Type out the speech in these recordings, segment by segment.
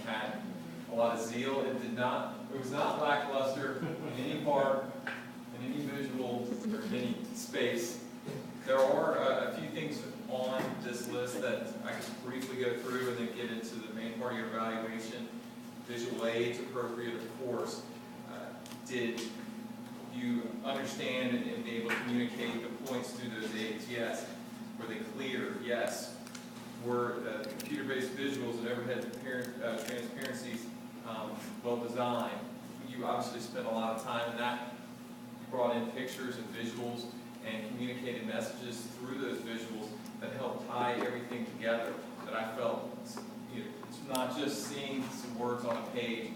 had a lot of zeal. It was not lackluster in any part, in any visual, or in any space. There are a few things on this list that I can briefly go through and then get into the main part of your evaluation. Visual aids, appropriate, of course. Did you understand and be able to communicate the points through those aids? Yes. Were they clear? Yes. Were the computer-based visuals and overhead transparencies well designed? You obviously spent a lot of time in that. You brought in pictures and visuals and communicated messages through those visuals that helped tie everything together. That I felt, it's not just seeing some words on a page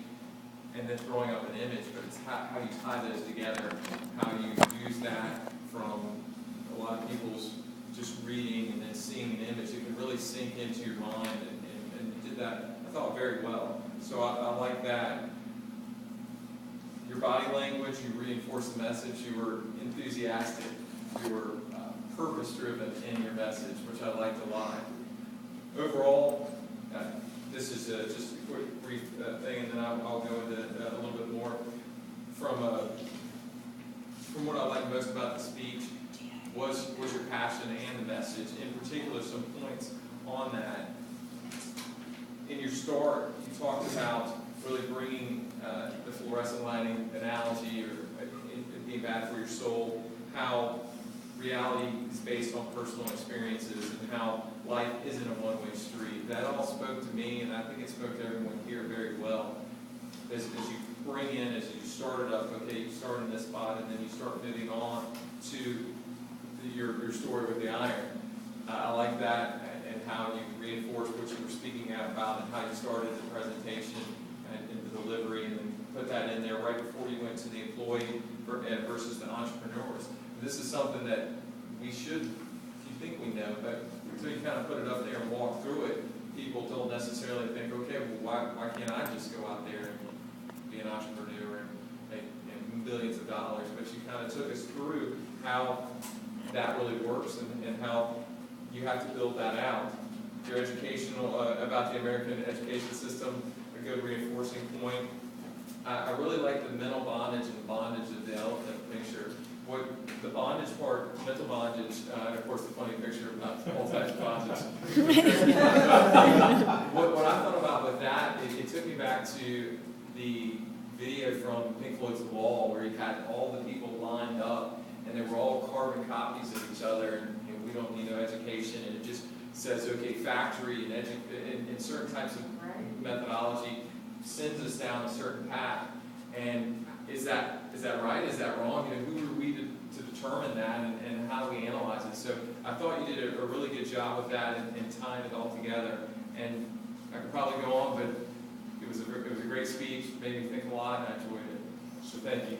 and then throwing up an image, but it's how you tie those together, how you use that from a lot of people's just reading and then seeing an image. It can really sink into your mind, and you did that, I thought, very well. So I like that. Your body language, you reinforced the message, you were enthusiastic, you were purpose-driven in your message, which I liked a lot. Overall, this is just a quick, brief thing, and then I'll go into a little bit more. From what I liked most about the speech was your passion and the message. In particular, some points on that. In your start, you talked about really bringing the fluorescent lighting analogy, or it being bad for your soul, how reality is based on personal experiences, and how life isn't a one-way street. That all spoke to me, and I think it spoke to everyone here very well. As you bring in, as you started up, okay, you start in this spot, and then you start moving on to your story with the iron. I like that, and how you reinforced what you were speaking about, and how you started the presentation and the delivery, and then put that in there right before you went to the employee versus the entrepreneurs. And this is something that we should, if you think we know, but until you kind of put it up there and walk through it, people don't necessarily think, okay, well, why can't I just go out there and be an entrepreneur and make billions of dollars? But you kind of took us through how that really works, and how you have to build that out. Your educational, about the American education system, a good reinforcing point. I really like the mental bondage and bondage of the elephant picture. What the bondage part, mental bondage, and of course the funny picture of not all types of bondage. What I thought about with that, it took me back to the video from Pink Floyd's The Wall, where he had all the people lined up, and they were all carbon copies of each other, and we don't need no education, and it just says, okay, factory and certain types of methodology sends us down a certain path. And is that right? Is that wrong? Who are we to determine that, and how do we analyze it? So I thought you did a really good job with that and tying it all together. And I could probably go on, but it was a great speech, made me think a lot, and I enjoyed it. So thank you.